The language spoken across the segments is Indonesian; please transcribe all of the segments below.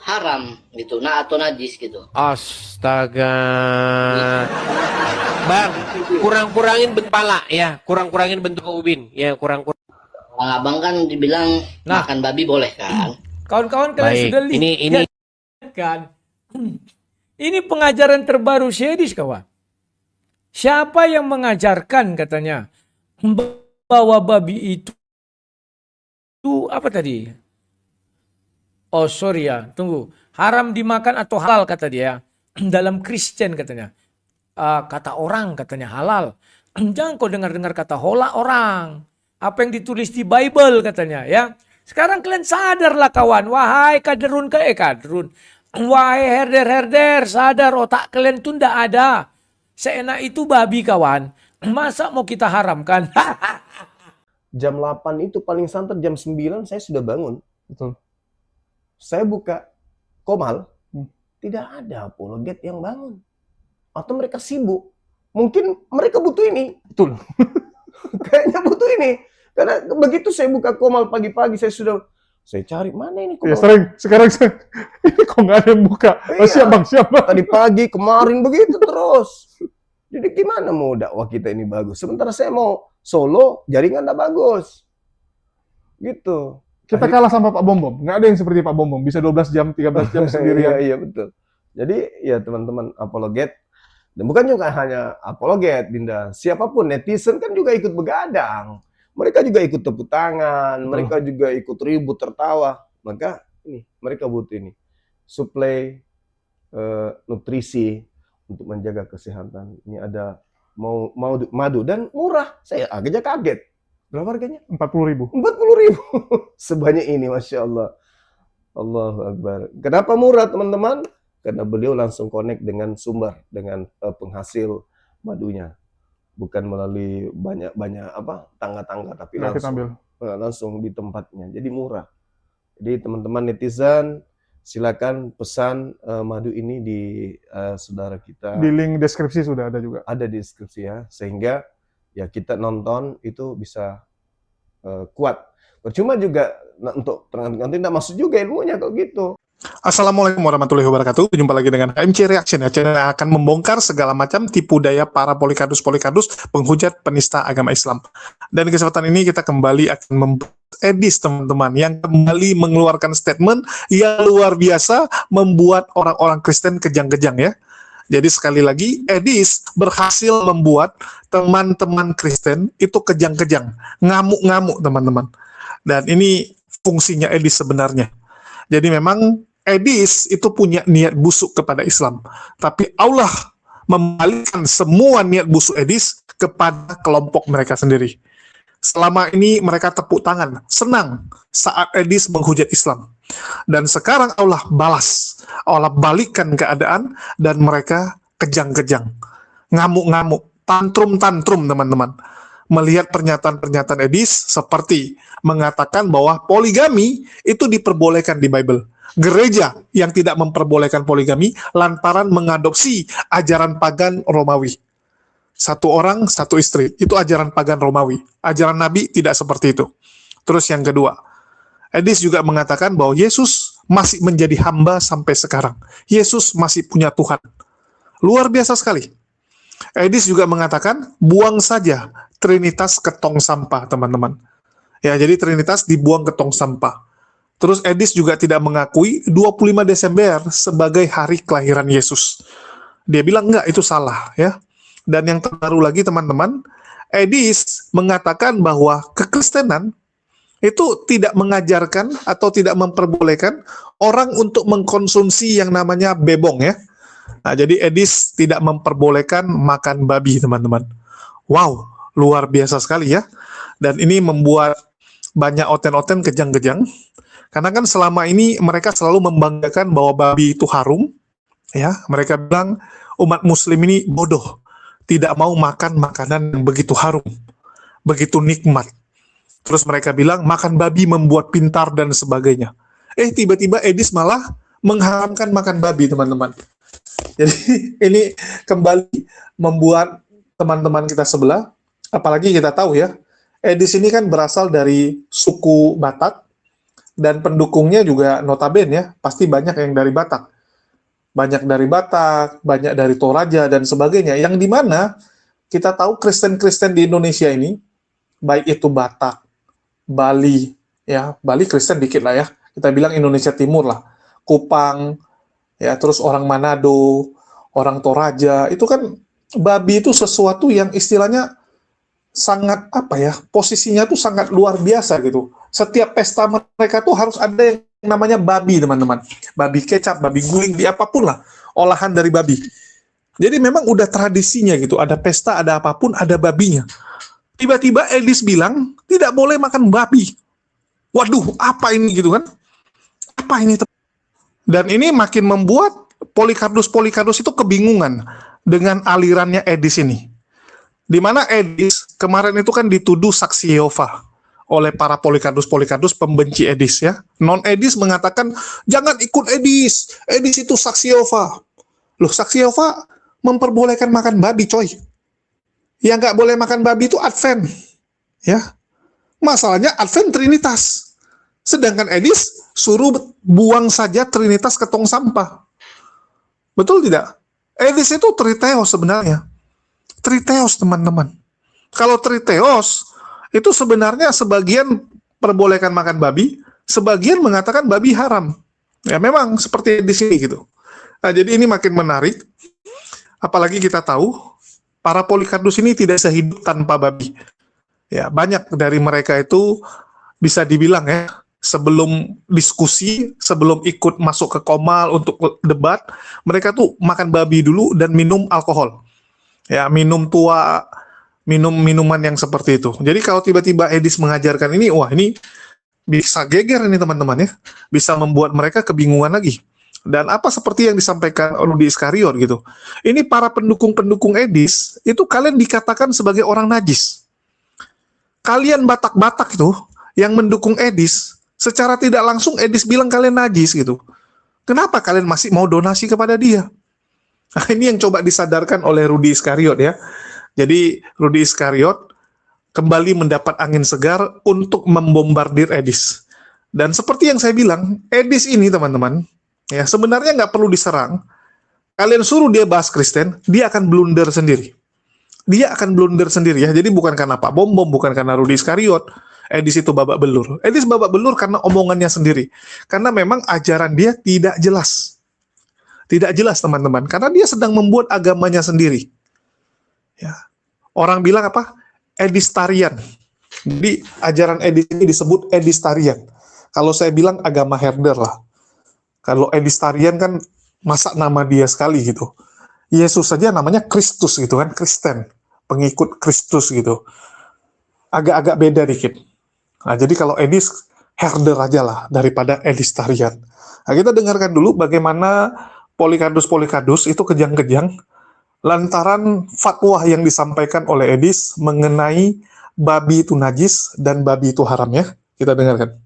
haram gitu, atau najis gitu. Astaga. Bang, kurang-kurangin bentuk pala ya, kurang-kurangin bentuk ubin ya, kurang-kurang. Bang Abang kan dibilang Nah, makan babi boleh kan? kawan-kawan kalian Baik, sudah ini lihat kan? Ini pengajaran terbaru Syedis kawan. Siapa yang mengajarkan katanya bahwa babi itu apa tadi? Oh sorry ya, tunggu. Haram dimakan atau halal kata dia. Dalam Kristen katanya. Kata orang katanya halal. Jangan kau dengar-dengar kata hola orang. Apa yang ditulis di Bible katanya ya. Sekarang kalian sadarlah kawan. Wahai kadrun. Wahai herder, sadar otak kalian tuh ndak ada. Seenak itu babi kawan. Masa mau kita haramkan? Jam 8 itu paling santer jam 9 saya sudah bangun. Betul. Saya buka Komal, tidak ada apologet yang bangun. Atau mereka sibuk. Mungkin mereka butuh ini. Betul. Kayaknya butuh ini. Karena begitu saya buka Komal pagi-pagi, saya cari, mana ini Ya Komal? sering, sekarang ini kok nggak ada yang buka. Oh, Iya. siap bang. Tadi pagi, kemarin begitu terus. Jadi gimana mau dakwah kita ini bagus? Sementara saya mau solo, jaringan nggak bagus. Gitu. Kita kalah sama Pak Bom Bom. Nggak ada yang seperti Pak Bom Bom. Bisa 12 jam, 13 jam sendirian. Iya, betul. Jadi ya teman-teman apologet, dan bukan juga hanya apologet, Dinda. Siapapun netizen kan juga ikut begadang. Mereka juga ikut tepuk tangan, mereka juga ikut ribut tertawa. Maka ini mereka butuh ini suplai nutrisi untuk menjaga kesehatan. Ini ada mau madu dan murah. Saya agaknya kaget. Berapa harganya? 40.000. 40.000. Sebanyak ini, Masya Allah. Allahu Akbar. Kenapa murah, teman-teman? Karena beliau langsung connect dengan sumber, dengan penghasil madunya. Bukan melalui banyak tangga-tangga, tapi Nah, kita ambil. langsung di tempatnya. Jadi murah. Jadi teman-teman netizen, silakan pesan madu ini di saudara kita. Di link deskripsi sudah ada juga. Ada di deskripsi ya, sehingga ya kita nonton itu bisa kuat. Percuma juga untuk nanti tidak masuk juga ilmunya kalau gitu. Assalamualaikum warahmatullahi wabarakatuh. Jumpa lagi dengan KMC Reaction ya, channel yang akan membongkar segala macam tipu daya para polikardus penghujat penista agama Islam. Dan di kesempatan ini kita kembali akan membahas Edis, teman-teman, yang kembali mengeluarkan statement yang luar biasa membuat orang-orang Kristen kejang-kejang ya. Jadi sekali lagi, Edis berhasil membuat teman-teman Kristen itu kejang-kejang, ngamuk-ngamuk teman-teman. Dan ini fungsinya Edis sebenarnya. Jadi memang Edis itu punya niat busuk kepada Islam. Tapi Allah membalikkan semua niat busuk Edis kepada kelompok mereka sendiri. Selama ini mereka tepuk tangan, senang saat Edis menghujat Islam. Dan sekarang Allah balas, Allah balikkan keadaan dan mereka kejang-kejang, ngamuk-ngamuk, tantrum-tantrum teman-teman. Melihat pernyataan-pernyataan Edis seperti mengatakan bahwa poligami itu diperbolehkan di Bible. Gereja yang tidak memperbolehkan poligami lantaran mengadopsi ajaran pagan Romawi. Satu orang, satu istri. Itu ajaran pagan Romawi. Ajaran Nabi tidak seperti itu. Terus yang kedua, Edis juga mengatakan bahwa Yesus masih menjadi hamba sampai sekarang. Yesus masih punya Tuhan. Luar biasa sekali. Edis juga mengatakan, buang saja Trinitas ke tong sampah, teman-teman. Ya, jadi Trinitas dibuang ke tong sampah. Terus Edis juga tidak mengakui 25 Desember sebagai hari kelahiran Yesus. Dia bilang enggak, itu salah ya. Dan yang terbaru lagi teman-teman, Edis mengatakan bahwa kekristenan itu tidak mengajarkan atau tidak memperbolehkan orang untuk mengkonsumsi yang namanya bebong ya. Nah, jadi Edis tidak memperbolehkan makan babi, teman-teman. Wow, luar biasa sekali ya. Dan ini membuat banyak oten-oten kejang-kejang. Karena kan selama ini mereka selalu membanggakan bahwa babi itu harum. Ya, mereka bilang umat muslim ini bodoh. Tidak mau makan makanan yang begitu harum. Begitu nikmat. Terus mereka bilang makan babi membuat pintar dan sebagainya. Tiba-tiba Edis malah mengharamkan makan babi, teman-teman. Jadi ini kembali membuat teman-teman kita sebelah, apalagi kita tahu ya, Edis ini kan berasal dari suku Batak, dan pendukungnya juga notabene ya, pasti banyak yang dari Batak. Banyak dari Batak, banyak dari Toraja dan sebagainya. Yang dimana kita tahu Kristen-Kristen di Indonesia ini, baik itu Batak, Bali, ya Bali Kristen dikit lah ya, kita bilang Indonesia Timur lah, Kupang, ya terus orang Manado, orang Toraja, itu kan babi itu sesuatu yang istilahnya sangat apa ya, posisinya tuh sangat luar biasa gitu. Setiap pesta mereka tuh harus ada yang namanya babi, teman-teman. Babi kecap, babi guling, di apapun lah, olahan dari babi. Jadi memang udah tradisinya gitu, ada pesta, ada apapun, ada babinya. Tiba-tiba Edis bilang, tidak boleh makan babi. Waduh, apa ini gitu kan? Apa ini? Dan ini makin membuat Polycarpus itu kebingungan dengan alirannya Edis ini. Di mana Edis kemarin itu kan dituduh saksi Yehova oleh para Polycarpus pembenci Edis ya. Non Edis mengatakan jangan ikut Edis. Edis itu saksi Yehova. Loh, saksi Yehova memperbolehkan makan babi, coy. Yang nggak boleh makan babi itu Advent. Ya. Masalahnya Advent Trinitas. Sedangkan Edis suruh buang saja Trinitas ke tong sampah. Betul tidak? Edis itu Triteos sebenarnya. Triteos, teman-teman. Kalau Triteos, itu sebenarnya sebagian perbolehkan makan babi, sebagian mengatakan babi haram. Ya memang seperti di sini gitu. Nah, jadi ini makin menarik. Apalagi kita tahu, para Polycarpus ini tidak sehidup tanpa babi. Ya, banyak dari mereka itu bisa dibilang ya, sebelum diskusi, sebelum ikut masuk ke Komal untuk debat, mereka tuh makan babi dulu dan minum alkohol. Ya, minum tua, minum minuman yang seperti itu. Jadi kalau tiba-tiba Edis mengajarkan ini, wah ini bisa geger ini teman-teman ya. Bisa membuat mereka kebingungan lagi. Dan apa seperti yang disampaikan Rudi Iskariot gitu. Ini para pendukung-pendukung Edis, itu kalian dikatakan sebagai orang najis. Kalian Batak-Batak itu, yang mendukung Edis, secara tidak langsung Edis bilang kalian najis gitu. Kenapa kalian masih mau donasi kepada dia? Nah, ini yang coba disadarkan oleh Rudi Iskariot ya. Jadi Rudi Iskariot kembali mendapat angin segar untuk membombardir Edis. Dan seperti yang saya bilang, Edis ini teman-teman, ya sebenarnya nggak perlu diserang. Kalian suruh dia bahas Kristen, dia akan blunder sendiri. Dia akan blunder sendiri ya. Jadi bukan karena Pak Bom, bukan karena Rudi Iskariot, Edis itu babak belur. Edis babak belur karena omongannya sendiri. Karena memang ajaran dia tidak jelas. Tidak jelas teman-teman, karena dia sedang membuat agamanya sendiri. Ya. Orang bilang apa? Edistarian. Jadi ajaran Edis ini disebut Edistarian. Kalau saya bilang agama herder lah. Kalau Edistarian kan masa nama dia sekali gitu. Yesus saja namanya Kristus gitu kan, Kristen, pengikut Kristus gitu. Agak-agak beda dikit. Nah, jadi kalau Edis herder aja lah daripada Edistarian. Nah, kita dengarkan dulu bagaimana Polycarpus itu kejang-kejang lantaran fatwa yang disampaikan oleh Edis mengenai babi itu najis dan babi itu haram ya. Kita dengarkan.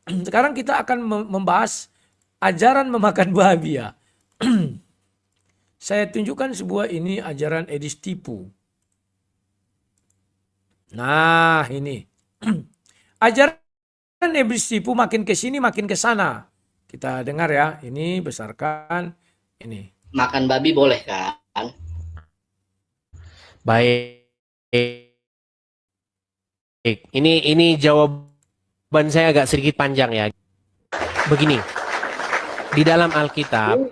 Sekarang kita akan membahas ajaran memakan babi ya. Saya tunjukkan sebuah ini ajaran Edis tipu. Nah ini. Ajaran Edis tipu makin ke sini makin ke sana. Kita dengar ya, ini besarkan ini. Makan babi boleh kan? Baik. Ini jawaban saya agak sedikit panjang ya. Begini. Di dalam Alkitab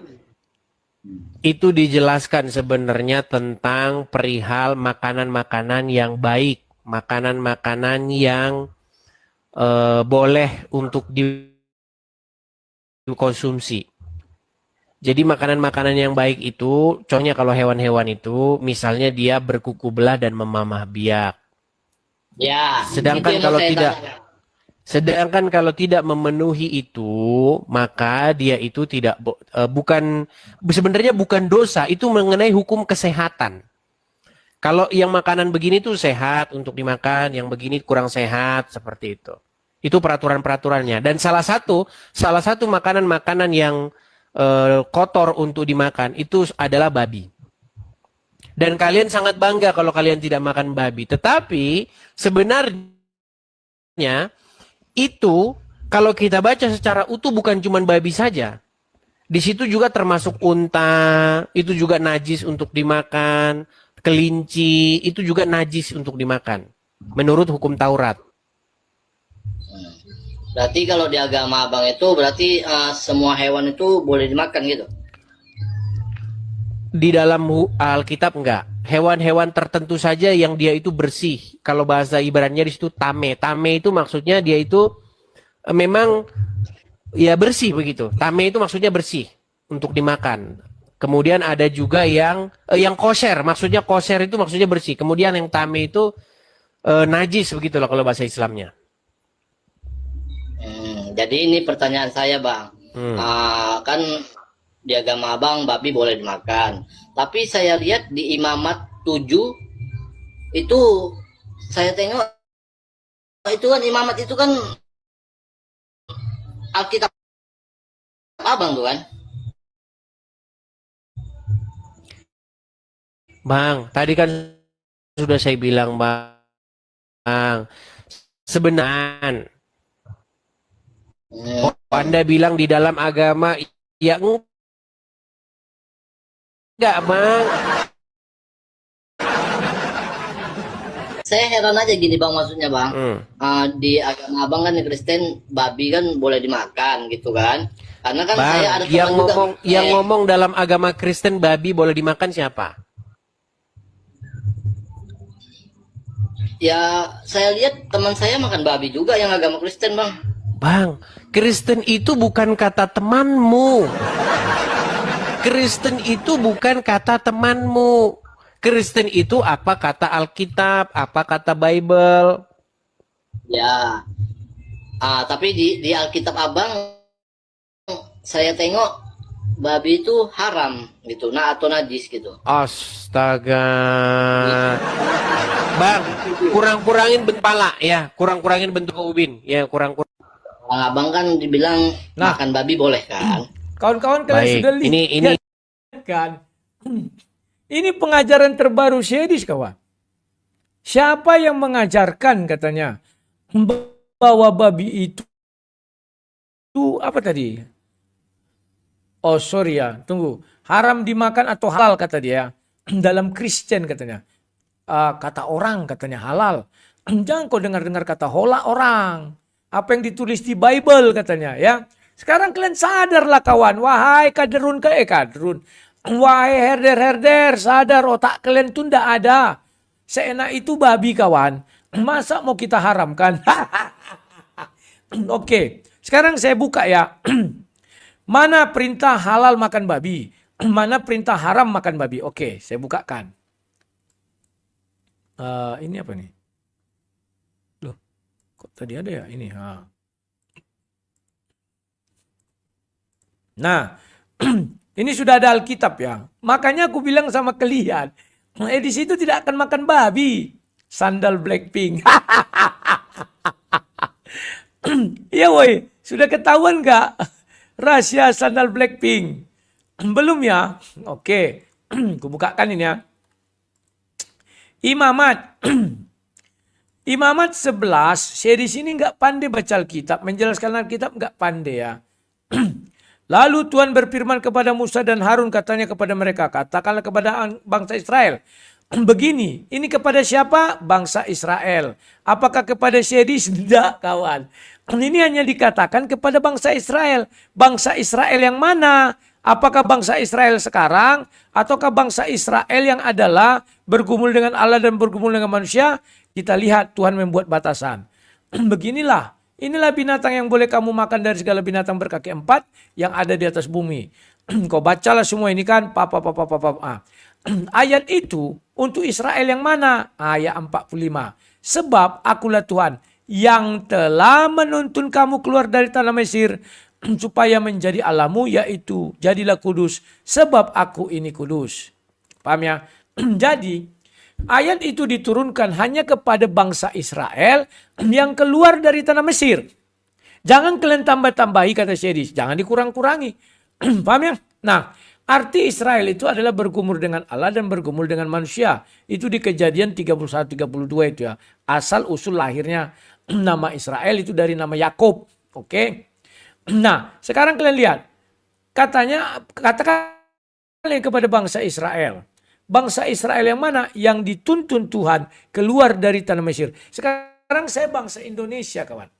itu dijelaskan sebenarnya tentang perihal makanan-makanan yang baik, makanan-makanan yang boleh untuk dikonsumsi. Jadi makanan-makanan yang baik itu, contohnya kalau hewan-hewan itu, misalnya dia berkuku belah dan memamah biak. Ya. Sedangkan kalau tidak memenuhi itu, maka dia itu tidak sebenarnya bukan dosa, itu mengenai hukum kesehatan. Kalau yang makanan begini tuh sehat untuk dimakan, yang begini kurang sehat, seperti itu. Itu peraturan-peraturannya. Dan salah satu makanan-makanan yang kotor untuk dimakan itu adalah babi. Dan kalian sangat bangga kalau kalian tidak makan babi. Tetapi sebenarnya itu kalau kita baca secara utuh bukan cuma babi saja. Di situ juga termasuk unta, itu juga najis untuk dimakan. Kelinci, itu juga najis untuk dimakan. Menurut hukum Taurat. Berarti kalau di agama abang itu berarti semua hewan itu boleh dimakan gitu. Di dalam Alkitab enggak. Hewan-hewan tertentu saja yang dia itu bersih. Kalau bahasa Ibrani di situ tame. Tame itu maksudnya dia itu memang ya bersih begitu. Tame itu maksudnya bersih untuk dimakan. Kemudian ada juga yang kosher. Maksudnya kosher itu maksudnya bersih. Kemudian yang tame itu najis begitulah kalau bahasa Islamnya. Jadi ini pertanyaan saya bang. Kan di agama abang babi boleh dimakan. Tapi saya lihat di Imamat 7 itu saya tengok itu kan Imamat itu kan Alkitab abang tuh kan. Bang, tadi kan sudah saya bilang bang, sebenarnya Anda bilang di dalam agama ya enggak bang. Saya heran aja gini bang, maksudnya bang, di agama abang kan Kristen babi kan boleh dimakan gitu kan? Karena kan Bang, saya ada yang teman ngomong juga, yang ngomong dalam agama Kristen babi boleh dimakan siapa? ya saya lihat teman saya makan babi juga yang agama Kristen bang. Bang, Kristen itu bukan kata temanmu. Kristen itu bukan kata temanmu. Kristen itu apa kata Alkitab, apa kata Bible. Ya, tapi di Alkitab abang saya tengok babi itu haram gitu, atau najis gitu. Astaga. Bang, kurang-kurangin bentuk pala ya, kurang-kurangin bentuk ubin ya, kurang-kurang. Bang abang kan dibilang Nah. makan babi boleh kan? Kawan-kawan kalian Baik, sudah lihat ini kan? Ini pengajaran terbaru Sedis kawan. Siapa yang mengajarkan katanya bahwa babi itu apa tadi? Oh sorry ya, tunggu. Haram dimakan atau halal kata dia. Dalam Kristen katanya. Kata orang katanya halal. Jangan kau dengar-dengar kata hola orang. Apa yang ditulis di Bible katanya ya. Sekarang kalian sadarlah kawan. Wahai kaderun kaderun. Wahai herder-herder, sadar otak kalian tuh ndak ada. Seenak itu babi kawan. Masa mau kita haramkan? Oke, sekarang saya buka ya. Mana perintah halal makan babi? Mana perintah haram makan babi? Oke, saya bukakan. Ini apa nih? Loh, kok tadi ada ya ini? Nah, ini sudah ada Alkitab ya. Makanya aku bilang sama kalian, di situ tidak akan makan babi. Sandal Blackpink. Iya woi, sudah ketahuan nggak rahasia sandal Blackpink? Belum ya? Oke, aku bukakan ini ya. Imamat. Imamat 11, saya di sini nggak pandai baca Alkitab, menjelaskan Alkitab nggak pandai ya. Lalu Tuhan berfirman kepada Musa dan Harun, katanya kepada mereka, katakanlah kepada bangsa Israel, begini, ini kepada siapa? Bangsa Israel. Apakah kepada Sedis? Tidak kawan. Ini hanya dikatakan kepada bangsa Israel. Bangsa Israel yang mana? Apakah bangsa Israel sekarang? Ataukah bangsa Israel yang adalah bergumul dengan Allah dan bergumul dengan manusia? Kita lihat Tuhan membuat batasan. Beginilah. Inilah binatang yang boleh kamu makan dari segala binatang berkaki 4 yang ada di atas bumi. Kau bacalah semua ini kan. Ayat itu untuk Israel yang mana? Ayat 45. Sebab akulah Tuhan yang telah menuntun kamu keluar dari tanah Mesir supaya menjadi Allahmu, yaitu jadilah kudus sebab aku ini kudus. Paham ya? Jadi ayat itu diturunkan hanya kepada bangsa Israel yang keluar dari tanah Mesir. Jangan kalian tambah-tambahi kata Sedis. Jangan dikurang-kurangi. Paham ya? Nah, arti Israel itu adalah bergumul dengan Allah dan bergumul dengan manusia. Itu di Kejadian 31-32 itu ya. Asal usul lahirnya nama Israel itu dari nama Yakub. Oke. Nah, sekarang kalian lihat. Katakan kepada bangsa Israel. Bangsa Israel yang mana? Yang dituntun Tuhan keluar dari tanah Mesir. Sekarang saya bangsa Indonesia, kawan.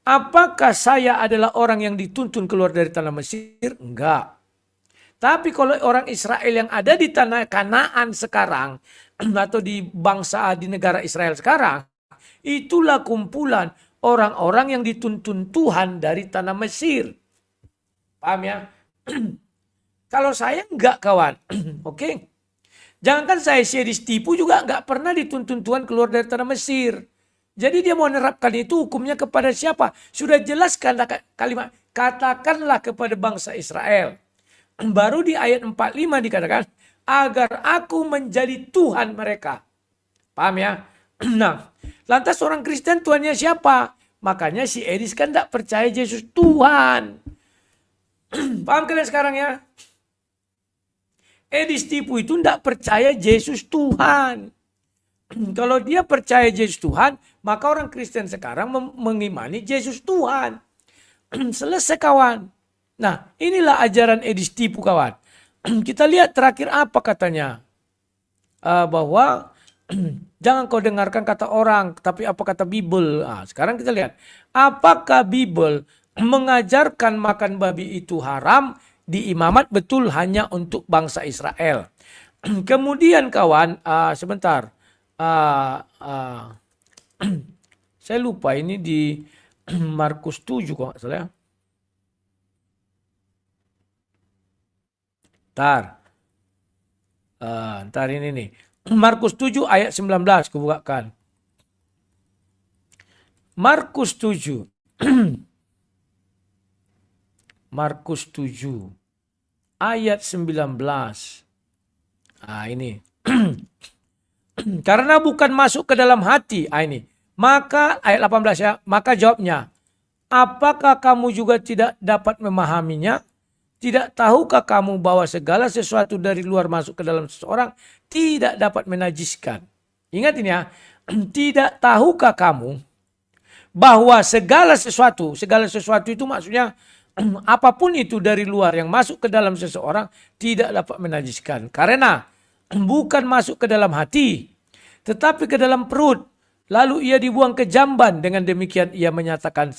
Apakah saya adalah orang yang dituntun keluar dari tanah Mesir? Enggak. Tapi kalau orang Israel yang ada di tanah Kanaan sekarang, atau di negara Israel sekarang, itulah kumpulan orang-orang yang dituntun Tuhan dari tanah Mesir. Paham ya? Kalau saya enggak, kawan. Oke. Jangankan saya ditipu juga enggak pernah dituntun Tuhan keluar dari tanah Mesir. Jadi dia mau menerapkan itu hukumnya kepada siapa? Sudah jelaskan kalimat. Katakanlah kepada bangsa Israel. Baru di ayat 45 dikatakan. Agar aku menjadi Tuhan mereka. Paham ya? Nah, lantas orang Kristen Tuhannya siapa? Makanya si Edis kan tidak percaya Yesus Tuhan. Paham kalian sekarang ya? Edis tipu itu tidak percaya Yesus Tuhan. Kalau dia percaya Yesus Tuhan, maka orang Kristen sekarang mengimani Yesus Tuhan. Selesai, kawan. Nah, inilah ajaran Edis tipu, kawan. Kita lihat terakhir apa katanya. Bahwa jangan kau dengarkan kata orang, tapi apa kata Bible. Nah, sekarang kita lihat. Apakah Bible mengajarkan makan babi itu haram di imamat? Betul, hanya untuk bangsa Israel. Kemudian kawan, sebentar. Saya lupa ini di Markus 7 kok nggak salah ya. Ntar ini nih. Markus 7 ayat 19 kubukakan. Markus 7. Markus 7 ayat 19. Ini. Karena bukan masuk ke dalam hati. Ini. Maka ayat 18 ya. Maka jawabnya. Apakah kamu juga tidak dapat memahaminya? Tidak tahukah kamu bahwa segala sesuatu dari luar masuk ke dalam seseorang tidak dapat menajiskan? Ingat ini ya. Tidak tahukah kamu bahwa segala sesuatu itu maksudnya apapun itu dari luar yang masuk ke dalam seseorang tidak dapat menajiskan. Karena bukan masuk ke dalam hati, tetapi ke dalam perut. Lalu ia dibuang ke jamban. Dengan demikian ia menyatakan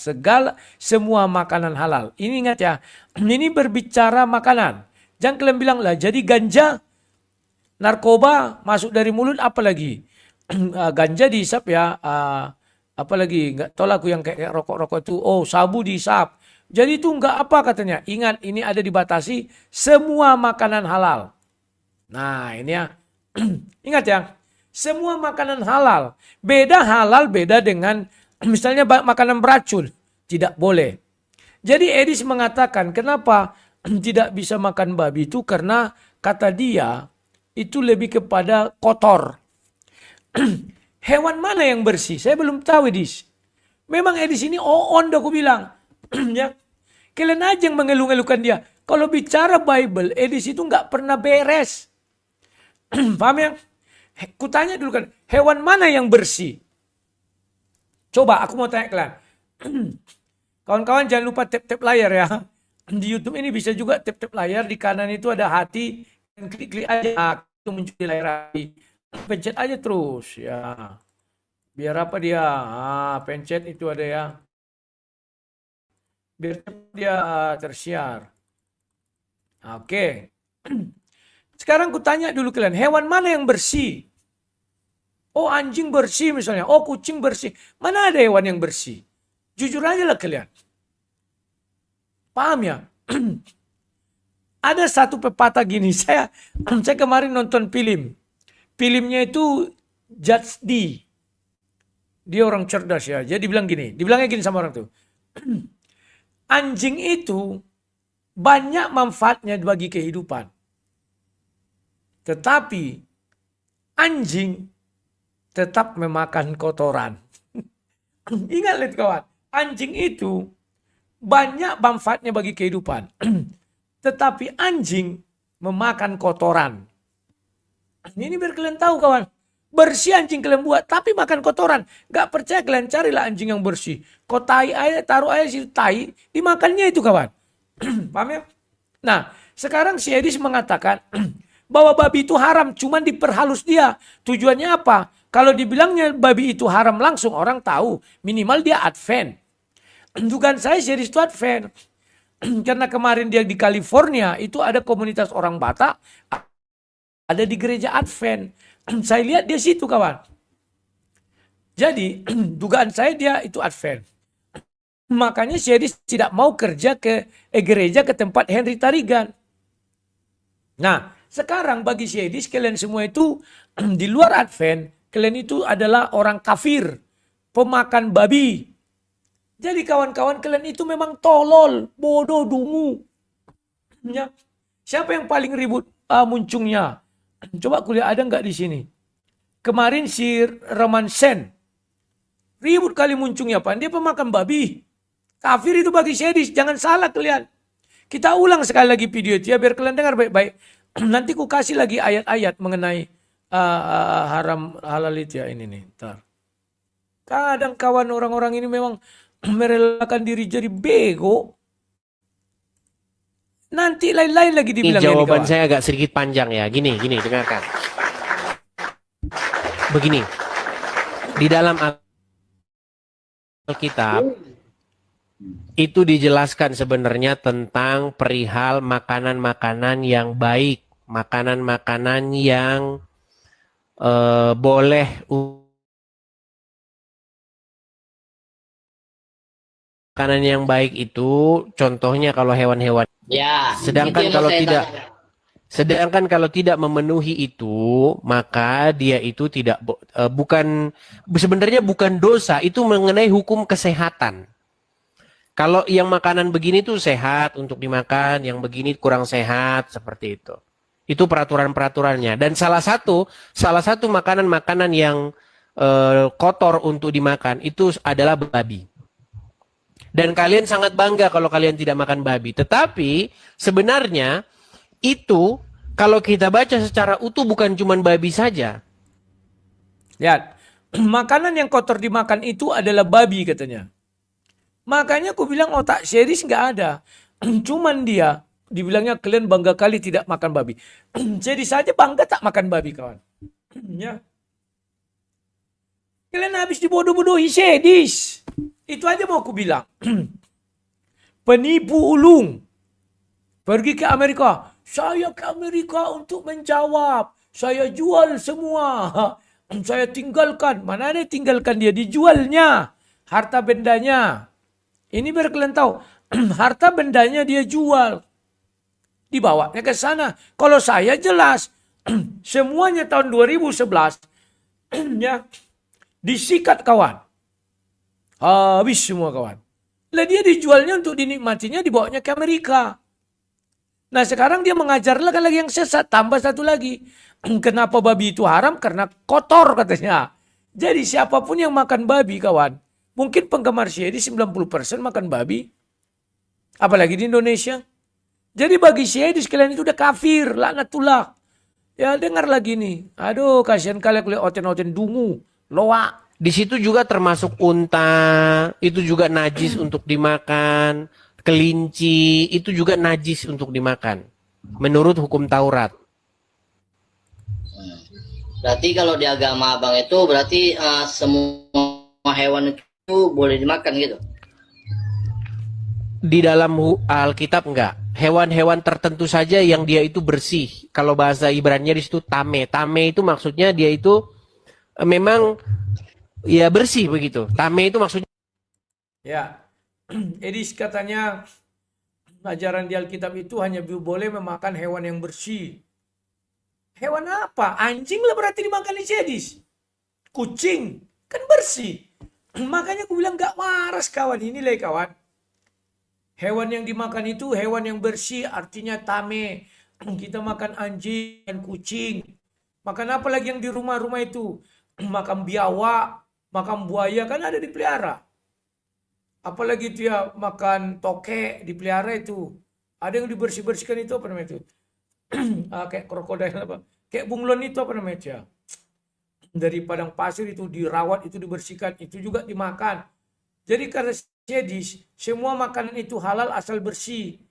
semua makanan halal. Ini ingat ya. Ini berbicara makanan. Jangan kalian bilang lah jadi ganja, narkoba masuk dari mulut apalagi. Ganja dihisap ya. Apalagi nggak tahu lah aku yang kayak rokok-rokok itu. Oh, sabu dihisap. Jadi itu nggak apa katanya. Ingat ini ada dibatasi semua makanan halal. Nah ini ya. Ingat ya. Semua makanan halal. Beda halal beda dengan misalnya makanan beracun. Tidak boleh. Jadi Edis mengatakan kenapa tidak bisa makan babi itu karena kata dia itu lebih kepada kotor. Hewan mana yang bersih? Saya belum tahu Edis. Memang Edis ini on aku bilang. Ya. Kalian aja yang mengeluh-ngeluhkan dia. Kalau bicara Bible, Edis itu nggak pernah beres. Paham ya? Kutanya dulu kan, hewan mana yang bersih? Coba aku mau tanya kalian. Kawan-kawan jangan lupa tap-tap layar ya. Di YouTube ini bisa juga tap-tap layar. Di kanan itu ada hati. Klik-klik aja. Itu muncul di layar hati. Pencet aja terus. Ya. Biar apa dia? Pencet itu ada ya. Biar dia tersiar. Oke. Sekarang kutanya dulu kalian. Hewan mana yang bersih? Oh anjing bersih misalnya. Oh kucing bersih. Mana ada hewan yang bersih? Jujur aja lah kalian. Paham ya? Ada satu pepatah gini. Saya kemarin nonton film. Filmnya itu Judge D. Dia orang cerdas ya. Jadi bilang gini. Dibilangnya gini sama orang tuh. Anjing itu banyak manfaatnya bagi kehidupan. Tetapi anjing tetap memakan kotoran. Ingat lihat kawan. Anjing itu banyak manfaatnya bagi kehidupan. Tetapi anjing memakan kotoran. Ini biar kalian tahu kawan. Bersih anjing kalian buat, tapi makan kotoran. Gak percaya kalian carilah anjing yang bersih. Kau tai aja, taruh aja situ tai, dimakannya itu kawan. Paham ya? Nah, sekarang si Edis mengatakan bahwa babi itu haram, cuman diperhalus dia. Tujuannya apa? Kalau dibilangnya babi itu haram langsung orang tahu, minimal dia advent. Dugaan saya si Edis itu advent. Karena kemarin dia di California, itu ada komunitas orang Batak, ada di gereja Advent. Saya lihat dia situ kawan. Jadi dugaan saya dia itu Advent. Makanya si Edis tidak mau kerja ke gereja ke tempat Henry Tarigan. Nah, sekarang bagi si Edis kalian semua itu di luar Advent, kalian itu adalah orang kafir, pemakan babi. Jadi kawan-kawan kalian itu memang tolol, bodoh, dungu. Ya. Siapa yang paling ribut muncungnya? Coba kuliah ada nggak di sini? Kemarin si Roman Sen ribut kali muncungnya apa? Dia pemakan babi. Kafir itu bagi Sedis, jangan salah kalian. Kita ulang sekali lagi video itu ya biar kalian dengar baik-baik. Nanti ku kasih lagi ayat-ayat mengenai haram halal itu ya ini nih. Ntar. Kadang kawan orang-orang ini memang merelakan diri jadi bego. Nanti lain-lain lagi dibilang. Jawaban saya agak sedikit panjang ya. Gini, dengarkan. Begini, di dalam Alkitab itu dijelaskan sebenarnya tentang perihal makanan-makanan yang baik, makanan-makanan yang boleh. Makanan yang baik itu contohnya kalau hewan-hewan. Ya, Sedangkan kalau tidak memenuhi itu, maka dia itu tidak sebenarnya bukan dosa, itu mengenai hukum kesehatan. Kalau yang makanan begini tuh sehat untuk dimakan, yang begini kurang sehat seperti itu. Itu peraturan-peraturannya. Dan salah satu makanan-makanan yang kotor untuk dimakan itu adalah babi. Dan kalian sangat bangga kalau kalian tidak makan babi. Tetapi sebenarnya itu kalau kita baca secara utuh bukan cuma babi saja. Lihat, makanan yang kotor dimakan itu adalah babi katanya. Makanya aku bilang otak series nggak ada. Cuman dia dibilangnya kalian bangga kali tidak makan babi. Jadi saja bangga tak makan babi kawan. Ya. Kalian habis dibodoh-bodohi sedis. Itu aja mau aku bilang. Penipu ulung. Pergi ke Amerika. Saya ke Amerika untuk menjawab. Saya jual semua. Saya tinggalkan. Mana ada tinggalkan dia? Dijualnya. Harta bendanya. Ini biar kalian tahu. Harta bendanya dia jual. Dibawanya ke sana. Kalau saya jelas. Semuanya tahun 2011. Ya. Disikat kawan. Habis semua kawan. Lah dia dijualnya untuk dinikmatinya, dibawanya ke Amerika. Nah sekarang dia mengajar lagi yang sesat. Tambah satu lagi. Kenapa babi itu haram? Karena kotor katanya. Jadi siapapun yang makan babi kawan. Mungkin penggemar Syedi 90% makan babi. Apalagi di Indonesia. Jadi bagi Syedi sekalian itu udah kafir. Laknatullah. Ya dengar lagi nih. Aduh kasihan kalian kuliah oten-oten dungu. Loak. Di situ juga termasuk unta, itu juga najis untuk dimakan. Kelinci, itu juga najis untuk dimakan. Menurut hukum Taurat. Berarti kalau di agama abang itu berarti semua hewan itu boleh dimakan gitu? Di dalam Alkitab enggak. Hewan-hewan tertentu saja yang dia itu bersih. Kalau bahasa Ibrani di situ tame. Tame itu maksudnya dia itu memang ya bersih begitu. Tame itu maksudnya. Ya. Edis katanya ajaran di Alkitab itu hanya boleh memakan hewan yang bersih. Hewan apa? Anjing lah berarti dimakan di Edis. Kucing. Kan bersih. Makanya aku bilang gak waras kawan. Inilah kawan. Hewan yang dimakan itu hewan yang bersih. Artinya tame. Kita makan anjing dan kucing. Makan apa lagi yang di rumah-rumah itu? Makan biawak. Makan buaya kan ada dipelihara. Apalagi itu ya makan tokek dipelihara itu. Ada yang dibersih-bersihkan itu apa namanya itu? Kayak krokodil apa? Kayak bunglon itu apa namanya itu ya? dari padang pasir itu dirawat, itu dibersihkan, itu juga dimakan. Jadi karena sedis, semua makanan itu halal asal bersih.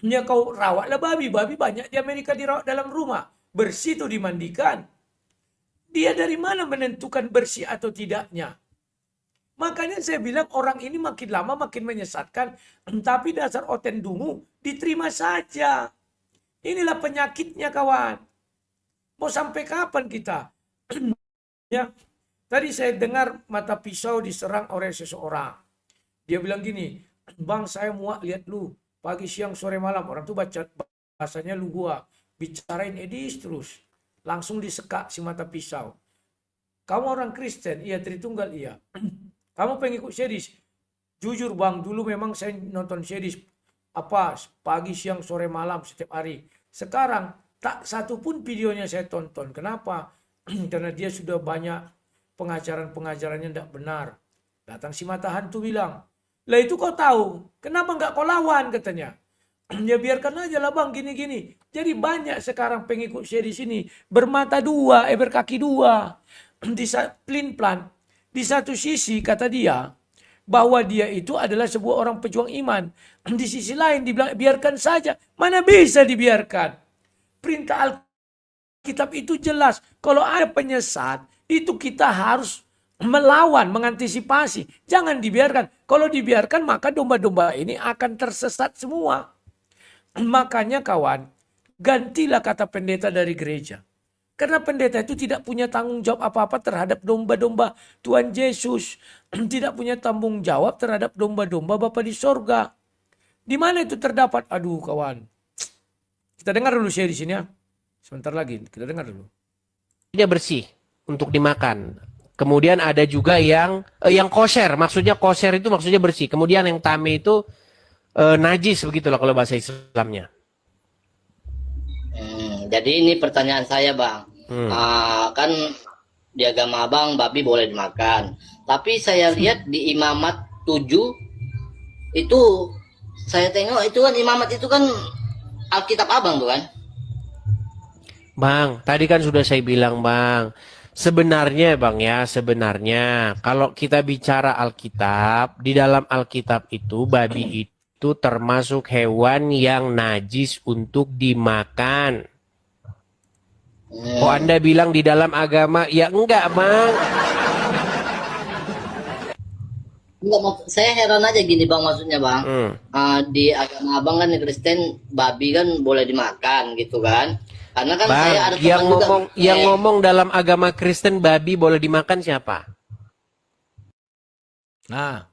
Ya kau rawatlah babi. Babi banyak di Amerika dirawat dalam rumah. Bersih itu dimandikan. Dia dari mana menentukan bersih atau tidaknya? Makanya saya bilang orang ini makin lama makin menyesatkan. Tapi dasar oten dungu diterima saja. Inilah penyakitnya kawan. Mau sampai kapan kita? Ya, tadi saya dengar mata pisau diserang oleh seseorang. Dia bilang gini, bang saya muak lihat lu. Pagi, siang, sore, malam. Orang tuh baca bahasanya lu gua. Bicarain Edis terus. Langsung disekak si mata pisau. Kamu orang Kristen? Iya, Tritunggal iya. Kamu pengikut Sedis? Jujur bang, dulu memang saya nonton Sedis. Pagi, siang, sore, malam setiap hari. Sekarang tak satu pun videonya saya tonton. Kenapa? Karena dia sudah banyak pengajaran-pengajarannya tidak benar. Datang si mata hantu bilang, lah itu kau tahu, kenapa nggak kau lawan katanya. Ya biarkan aja lah bang gini-gini. Jadi banyak sekarang pengikut saya di sini bermata dua, berkaki dua. Pelin-pelan. Di satu sisi kata dia, bahwa dia itu adalah sebuah orang pejuang iman. Di sisi lain dibilang biarkan saja. Mana bisa dibiarkan? Perintah Alkitab itu jelas. Kalau ada penyesat, itu kita harus melawan, mengantisipasi. Jangan dibiarkan. Kalau dibiarkan, maka domba-domba ini akan tersesat semua. Makanya kawan, gantilah kata pendeta dari gereja. Karena pendeta itu tidak punya tanggung jawab apa-apa terhadap domba-domba Tuhan Yesus. Tidak punya tanggung jawab terhadap domba-domba Bapa di sorga. Di mana itu terdapat? Aduh kawan. Kita dengar dulu saya di sini ya. Sebentar lagi kita dengar dulu. Dia bersih untuk dimakan. Kemudian ada juga yang kosher. Maksudnya kosher itu maksudnya bersih. Kemudian yang tame itu najis begitulah kalau bahasa Islamnya. Jadi ini pertanyaan saya bang. Kan di agama abang babi boleh dimakan. Tapi saya lihat di Imamat 7 itu saya tengok itu kan Imamat itu kan Alkitab abang tuh kan. Bang, tadi kan sudah saya bilang bang. Sebenarnya bang ya, sebenarnya kalau kita bicara Alkitab, di dalam Alkitab itu babi itu termasuk hewan yang najis untuk dimakan. Oh Anda bilang di dalam agama, ya enggak bang. Enggak, saya heran aja gini bang, maksudnya bang. Di agama abang kan Kristen babi kan boleh dimakan gitu kan. Karena kan bang, saya ada teman juga. Yang ngomong dalam agama Kristen babi boleh dimakan siapa? Nah,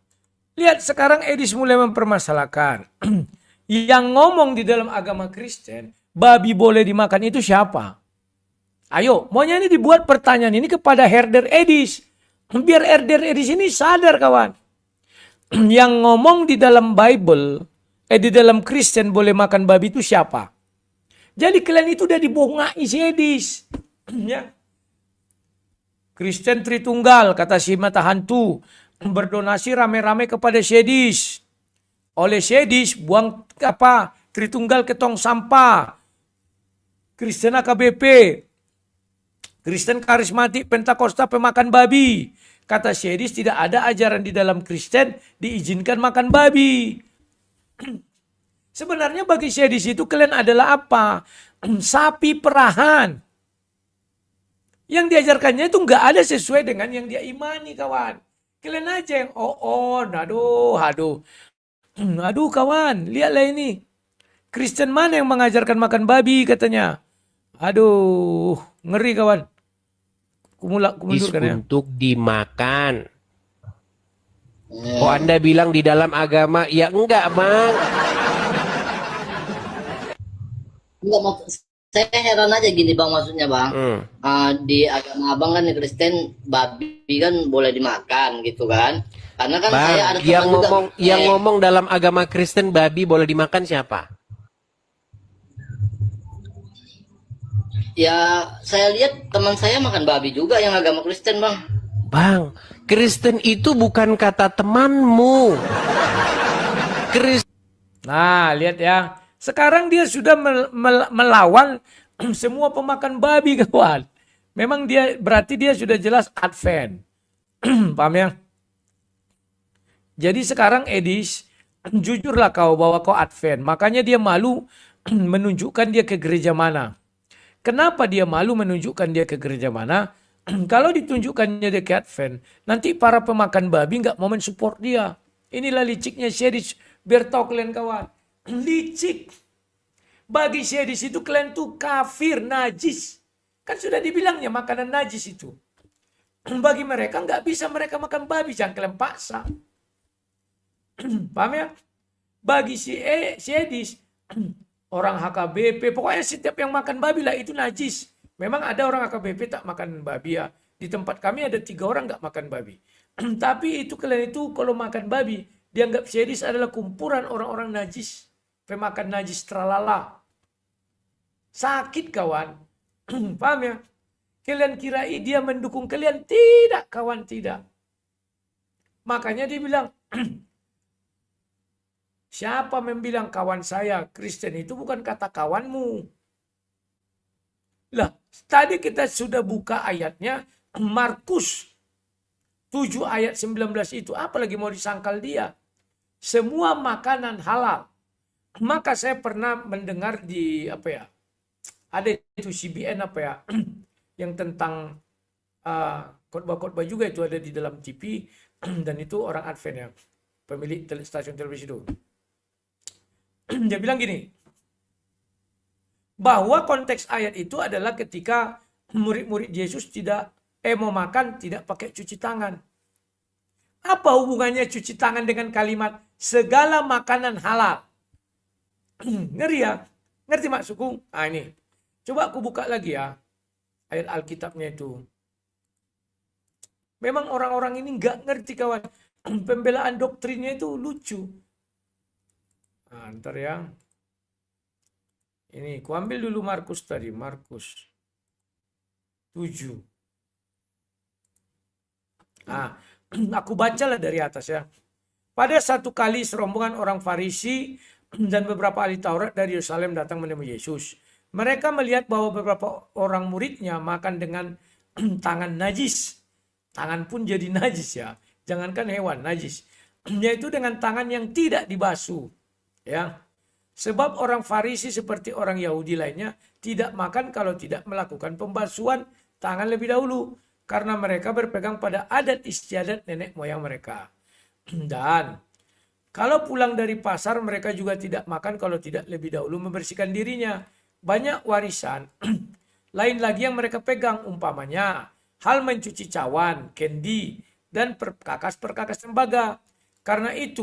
lihat sekarang Edis mulai mempermasalahkan. Yang ngomong di dalam agama Kristen, babi boleh dimakan itu siapa? Ayo, maunya ini dibuat pertanyaan ini kepada herder Edis. Biar herder Edis ini sadar kawan. Yang ngomong di dalam Bible, di dalam Kristen boleh makan babi itu siapa? Jadi kalian itu udah dibongai si Edis. Ya. Kristen Tritunggal, kata si mata hantu. Berdonasi rame-rame kepada Sedis. Oleh Sedis buang Tritunggal ke tong sampah. Kristen AKBP. Kristen karismatik Pentakosta pemakan babi. Kata Sedis tidak ada ajaran di dalam Kristen diizinkan makan babi. Sebenarnya bagi Sedis itu kalian adalah apa? Sapi perahan. Yang diajarkannya itu nggak ada sesuai dengan yang dia imani kawan. Kalian aja yang aduh kawan, lihatlah ini. Kristen mana yang mengajarkan makan babi katanya. Aduh, ngeri kawan. Kumundurkan ya. Untuk dimakan. Oh Anda bilang di dalam agama, ya enggak bang. Enggak, saya heran aja gini bang, maksudnya bang. Di agama abang kan Kristen babi kan boleh dimakan gitu kan. Karena kan bang, saya ada teman juga. Yang ngomong dalam agama Kristen babi boleh dimakan siapa? Ya saya lihat teman saya makan babi juga yang agama Kristen bang. Bang, Kristen itu bukan kata temanmu. Nah lihat ya. Sekarang dia sudah melawan semua pemakan babi kawan. Memang dia berarti dia sudah jelas Advent. Paham ya? Jadi sekarang Edis, jujurlah kau bahwa kau Advent. Makanya dia malu menunjukkan dia ke gereja mana. Kenapa dia malu menunjukkan dia ke gereja mana? Kalau ditunjukkannya dia ke Advent, nanti para pemakan babi nggak mau mensupport dia. Inilah liciknya Sedis. Biar tahu kalian kawan. Licik. Bagi Sedis itu kalian tuh kafir, najis. Kan sudah dibilangnya makanan najis itu. Bagi mereka nggak bisa mereka makan babi, jangan kalian paksa. Paham ya? Bagi si Edis, orang HKBP, pokoknya setiap yang makan babi lah itu najis. Memang ada orang HKBP tak makan babi ya. Di tempat kami ada 3 orang nggak makan babi. Tapi itu kalian itu kalau makan babi, dianggap Sedis adalah kumpulan orang-orang najis. Pemakan najis tralala. Sakit kawan. Paham ya? Kalian kira dia mendukung kalian? Tidak kawan, tidak. Makanya dia bilang, siapa membilang kawan saya Kristen itu bukan kata kawanmu. Lah, tadi kita sudah buka ayatnya, Markus 7 ayat 19 itu. Apalagi mau disangkal dia. Semua makanan halal. Maka saya pernah mendengar di ada itu CBN yang tentang khotbah-khotbah juga itu ada di dalam TV dan itu orang Advent ya, pemilik stasiun televisi itu. Dia bilang gini, bahwa konteks ayat itu adalah ketika murid-murid Yesus mau makan tidak pakai cuci tangan. Apa hubungannya cuci tangan dengan kalimat segala makanan halal? Ngeri ya? Ngerti maksudku? Ah ini. Coba aku buka lagi ya. Ayat Alkitabnya itu. Memang orang-orang ini nggak ngerti kawan. Pembelaan doktrinnya itu lucu. Nah, ntar ya. Ini, ku ambil dulu Markus tadi. Markus 7. Nah, aku bacalah dari atas ya. Pada satu kali serombongan orang Farisi dan beberapa ahli Taurat dari Yerusalem datang menemui Yesus. Mereka melihat bahwa beberapa orang muridnya makan dengan tangan najis. Tangan pun jadi najis ya. Jangankan hewan, najis. Yaitu dengan tangan yang tidak dibasuh. Ya. Sebab orang Farisi seperti orang Yahudi lainnya tidak makan kalau tidak melakukan pembasuhan tangan lebih dahulu. Karena mereka berpegang pada adat istiadat nenek moyang mereka. Dan kalau pulang dari pasar mereka juga tidak makan kalau tidak lebih dahulu membersihkan dirinya. Banyak warisan lain lagi yang mereka pegang, umpamanya hal mencuci cawan, kendi, dan perkakas-perkakas tembaga. Karena itu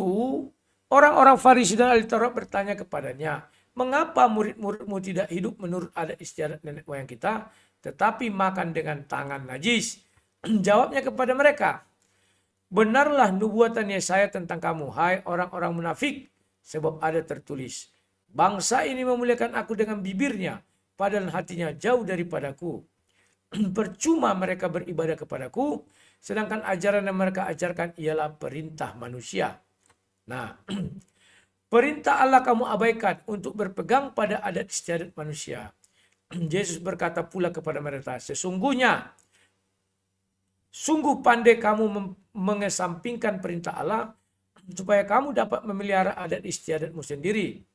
orang-orang Farisi dan ahli Taurat bertanya kepadanya, mengapa murid-muridmu tidak hidup menurut adat istiadat nenek moyang kita, tetapi makan dengan tangan najis? Jawabnya kepada mereka, benarlah nubuatan Yesaya tentang kamu, hai orang-orang munafik, sebab ada tertulis, bangsa ini memuliakan aku dengan bibirnya, padahal hatinya jauh daripadaku. Percuma mereka beribadah kepadaku, sedangkan ajaran yang mereka ajarkan ialah perintah manusia. Nah, perintah Allah kamu abaikan untuk berpegang pada adat istiadat manusia. Yesus berkata pula kepada mereka, sungguh pandai kamu mengesampingkan perintah Allah, supaya kamu dapat memelihara adat istiadatmu sendiri.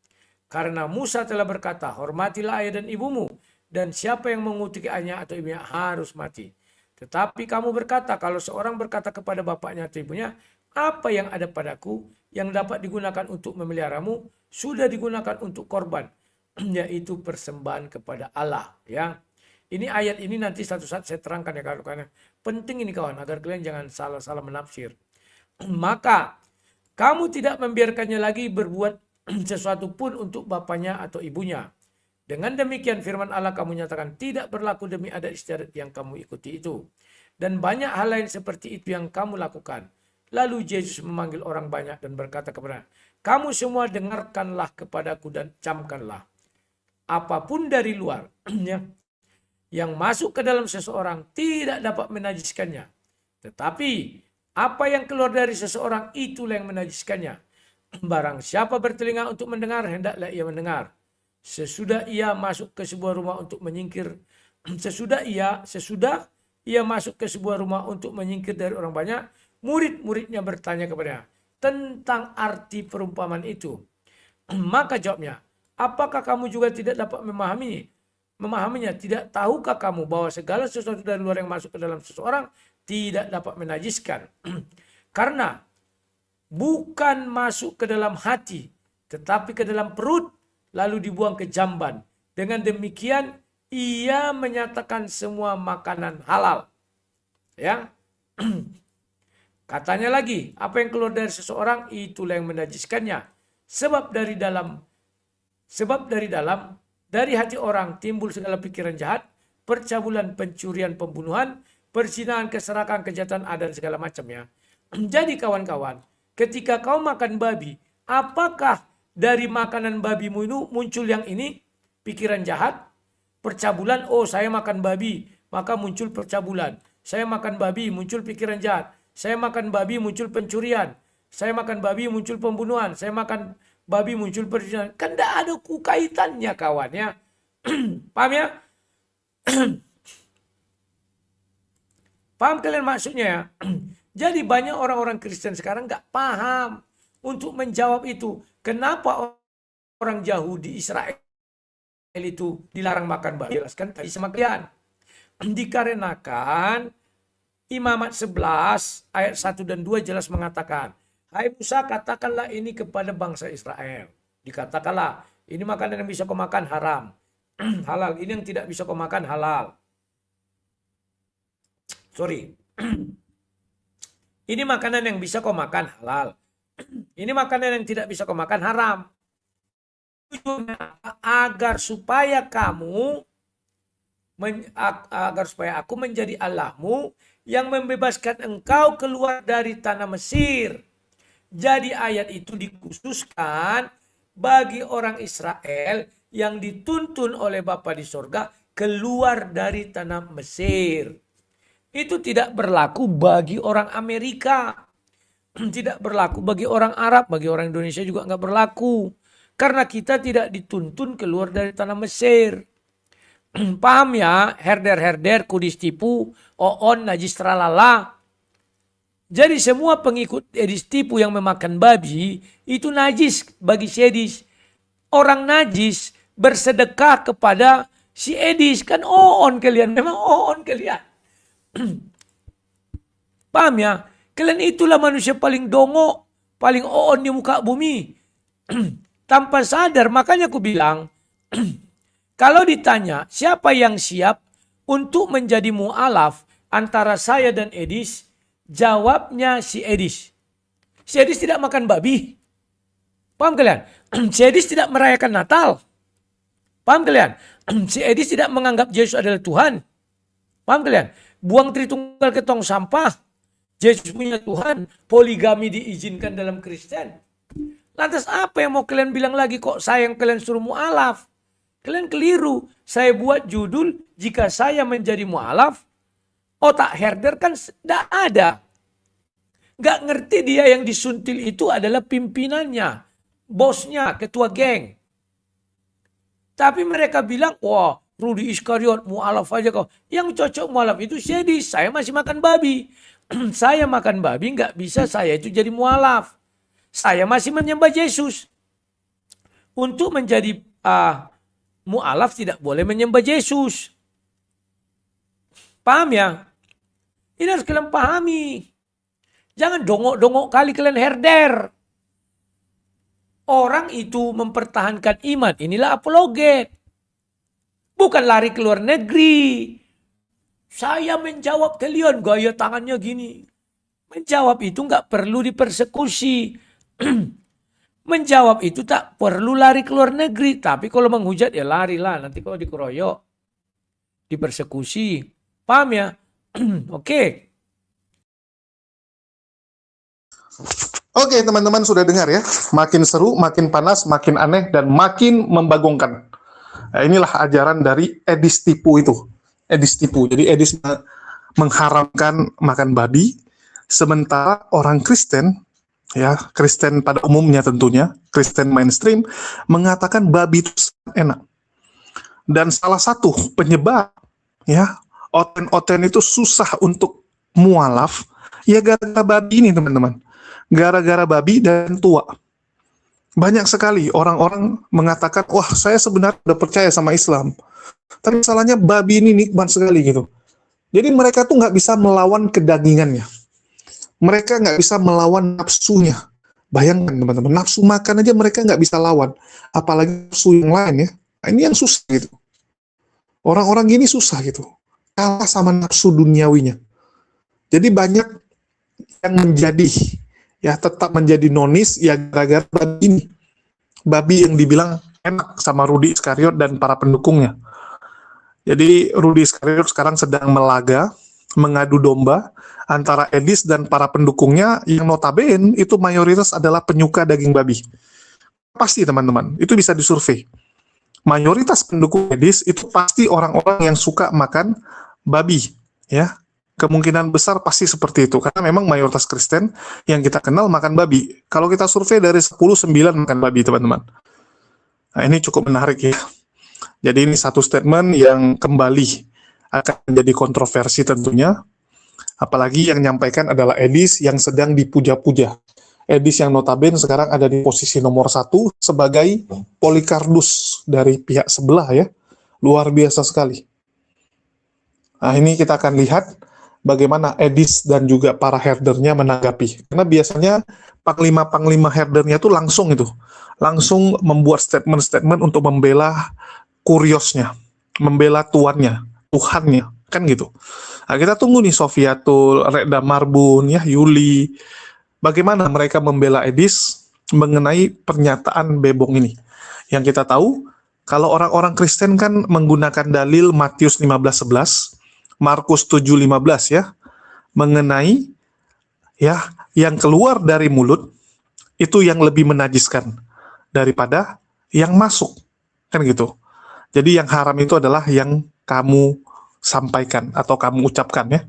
Karena Musa telah berkata, hormatilah ayah dan ibumu, dan siapa yang mengutuki ayahnya atau ibunya harus mati. Tetapi kamu berkata, kalau seorang berkata kepada bapaknya atau ibunya, apa yang ada padaku yang dapat digunakan untuk memeliharamu, sudah digunakan untuk korban, yaitu persembahan kepada Allah. Ya, ini ayat ini nanti satu saat saya terangkan ya, karena penting ini kawan, agar kalian jangan salah-salah menafsir. Maka kamu tidak membiarkannya lagi berbuat sesuatu pun untuk bapaknya atau ibunya. Dengan demikian firman Allah kamu nyatakan tidak berlaku demi adat istiadat yang kamu ikuti itu. Dan banyak hal lain seperti itu yang kamu lakukan. Lalu Yesus memanggil orang banyak dan berkata kepada mereka, kamu semua dengarkanlah kepadaku dan camkanlah. Apapun dari luar yang masuk ke dalam seseorang tidak dapat menajiskannya. Tetapi apa yang keluar dari seseorang itulah yang menajiskannya. Barang siapa bertelinga untuk mendengar, hendaklah ia mendengar. Sesudah ia masuk ke sebuah rumah untuk menyingkir, sesudah ia masuk ke sebuah rumah untuk menyingkir dari orang banyak, murid-muridnya bertanya kepadanya tentang arti perumpamaan itu. Maka jawabnya, apakah kamu juga tidak dapat memahaminya? Tidak tahukah kamu bahwa segala sesuatu dari luar yang masuk ke dalam seseorang tidak dapat menajiskan? Karena bukan masuk ke dalam hati, tetapi ke dalam perut, lalu dibuang ke jamban. Dengan demikian, ia menyatakan semua makanan halal. Ya, katanya lagi, apa yang keluar dari seseorang itulah yang menajiskannya. Sebab dari hati orang timbul segala pikiran jahat, percabulan, pencurian, pembunuhan, perzinahan, keserakahan, kejahatan, ada segala macamnya. Jadi kawan-kawan, ketika kau makan babi, apakah dari makanan babimu itu muncul yang ini? Pikiran jahat, percabulan, oh saya makan babi, maka muncul percabulan. Saya makan babi, muncul pikiran jahat. Saya makan babi, muncul pencurian. Saya makan babi, muncul pembunuhan. Saya makan babi, muncul perzinahan. Kan tidak ada kaitannya kawan ya. Paham ya? Paham kalian maksudnya ya? Jadi banyak orang-orang Kristen sekarang nggak paham untuk menjawab itu. Kenapa orang Yahudi Israel itu dilarang makan babi? Jelaskan tadi sama kalian. Dikarenakan Imamat 11 ayat 1 dan 2 jelas mengatakan, hai Musa, katakanlah ini kepada bangsa Israel. Dikatakanlah, ini makanan yang bisa kau makan haram. Halal, ini yang tidak bisa kau makan halal. Sorry. Ini makanan yang bisa kau makan halal. Ini makanan yang tidak bisa kau makan haram. Agar supaya aku menjadi Allahmu yang membebaskan engkau keluar dari tanah Mesir. Jadi ayat itu dikhususkan bagi orang Israel yang dituntun oleh Bapa di sorga keluar dari tanah Mesir. Itu tidak berlaku bagi orang Amerika. Tidak berlaku bagi orang Arab, bagi orang Indonesia juga nggak berlaku. Karena kita tidak dituntun keluar dari tanah Mesir. Paham ya? Herder, kudis tipu, oon, najis tralala. Jadi semua pengikut edis tipu yang memakan babi itu najis bagi si edis. Orang najis bersedekah kepada si edis. Kan oon kalian, memang oon kalian. Paham ya? Kalian itulah manusia paling dongo, paling oon di muka bumi. Tanpa sadar, makanya aku bilang, kalau ditanya siapa yang siap untuk menjadi mu'alaf antara saya dan Edis, jawabnya si Edis. Si Edis tidak makan babi. Paham kalian? Si Edis tidak merayakan Natal. Paham kalian? Si Edis tidak menganggap Yesus adalah Tuhan. Paham kalian? Buang Tritunggal ke tong sampah. Yesus punya Tuhan. Poligami diizinkan dalam Kristen. Lantas apa yang mau kalian bilang lagi kok saya yang kalian suruh mu'alaf? Kalian keliru. Saya buat judul, jika saya menjadi mu'alaf, otak herder kan tidak ada. Gak ngerti dia yang disuntil itu adalah pimpinannya, bosnya, ketua geng. Tapi mereka bilang, wah Rudi Iskariot mu'alaf aja kau. Yang cocok mu'alaf itu Sedis, saya masih makan babi. Saya makan babi gak bisa saya itu jadi mu'alaf. Saya masih menyembah Yesus. Untuk menjadi mu'alaf tidak boleh menyembah Yesus. Paham ya? Ini harus kalian pahami. Jangan dongok-dongok kali kalian herder. Orang itu mempertahankan iman. Inilah apologet. Bukan lari ke luar negeri. Saya menjawab kalian gaya tangannya gini. Menjawab itu nggak perlu dipersekusi. Menjawab itu tak perlu lari ke luar negeri. Tapi kalau menghujat ya larilah. Nanti kalau dikeroyok, dipersekusi. Paham ya? Oke. Oke, teman-teman sudah dengar ya. Makin seru, makin panas, makin aneh, dan makin membagongkan. Nah, inilah ajaran dari Edis tipu itu. Edis tipu. Jadi Edis mengharamkan makan babi. Sementara orang Kristen, ya Kristen pada umumnya tentunya, Kristen mainstream, mengatakan babi itu sangat enak. Dan salah satu penyebab ya, oten-oten itu susah untuk mualaf, ya gara-gara babi ini teman-teman. Gara-gara babi dan tua. Banyak sekali orang-orang mengatakan, wah saya sebenarnya udah percaya sama Islam. Tapi masalahnya babi ini nikmat sekali gitu. Jadi mereka tuh nggak bisa melawan kedagingannya. Mereka nggak bisa melawan nafsunya. Bayangkan teman-teman, nafsu makan aja mereka nggak bisa lawan. Apalagi nafsu yang lain ya. Nah, ini yang susah gitu. Orang-orang gini susah gitu. Kalah sama nafsu duniawinya. Jadi banyak yang menjadi, ya tetap menjadi nonis, ya gara-gara babi ini. Babi yang dibilang enak sama Rudi Iskariot dan para pendukungnya. Jadi Rudi Iskariot sekarang sedang melaga, mengadu domba antara Edis dan para pendukungnya yang notabene itu mayoritas adalah penyuka daging babi. Pasti teman-teman, itu bisa disurvei. Mayoritas pendukung Edis itu pasti orang-orang yang suka makan babi, ya. Kemungkinan besar pasti seperti itu, karena memang mayoritas Kristen yang kita kenal makan babi. Kalau kita survei dari 10, 9 makan babi, teman-teman. Nah, ini cukup menarik ya. Jadi ini satu statement yang kembali akan menjadi kontroversi tentunya. Apalagi yang menyampaikan adalah Edis yang sedang dipuja-puja. Edis yang notabene sekarang ada di posisi nomor 1 sebagai Polycarpus dari pihak sebelah ya. Luar biasa sekali. Nah ini kita akan lihat bagaimana Edis dan juga para herdernya menanggapi. Karena biasanya panglima-panglima herdernya itu langsung membuat statement-statement untuk membela kuriosnya, membela tuannya, Tuhannya, kan gitu. Nah, kita tunggu nih Sofiatul, Rekda Marbun, ya Yuli, bagaimana mereka membela Edis mengenai pernyataan bebong ini. Yang kita tahu, kalau orang-orang Kristen kan menggunakan dalil Matius 15:11, Markus 7:15 ya, mengenai ya yang keluar dari mulut itu yang lebih menajiskan daripada yang masuk, kan gitu. Jadi yang haram itu adalah yang kamu sampaikan atau kamu ucapkan ya,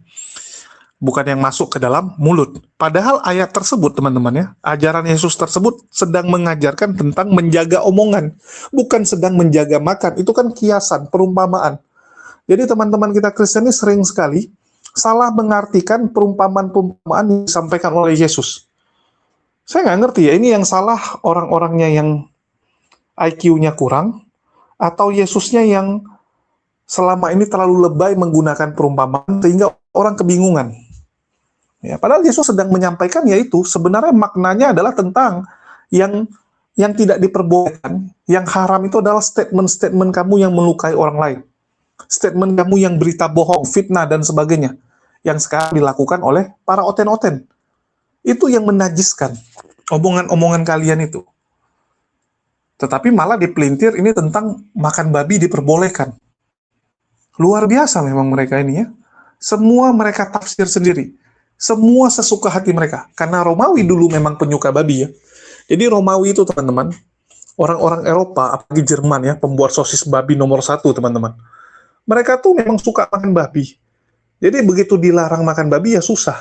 bukan yang masuk ke dalam mulut. Padahal ayat tersebut teman-teman ya, ajaran Yesus tersebut sedang mengajarkan tentang menjaga omongan, bukan sedang menjaga makan. Itu kan kiasan, perumpamaan. Jadi teman-teman kita Kristen ini sering sekali salah mengartikan perumpamaan-perumpamaan yang disampaikan oleh Yesus. Saya nggak ngerti ya, ini yang salah orang-orangnya yang IQ-nya kurang, atau Yesusnya yang selama ini terlalu lebay menggunakan perumpamaan sehingga orang kebingungan. Ya, padahal Yesus sedang menyampaikan yaitu sebenarnya maknanya adalah tentang yang tidak diperbolehkan, yang haram itu adalah statement-statement kamu yang melukai orang lain. Statement kamu yang berita bohong, fitnah, dan sebagainya. Yang sekarang dilakukan oleh para oten-oten. Itu yang menajiskan omongan-omongan kalian itu. Tetapi malah dipelintir ini tentang makan babi diperbolehkan. Luar biasa memang mereka ini ya. Semua mereka tafsir sendiri. Semua sesuka hati mereka. Karena Romawi dulu memang penyuka babi ya. Jadi Romawi itu teman-teman, orang-orang Eropa, apalagi Jerman ya, pembuat sosis babi nomor 1 teman-teman. Mereka tuh memang suka makan babi. Jadi begitu dilarang makan babi ya susah.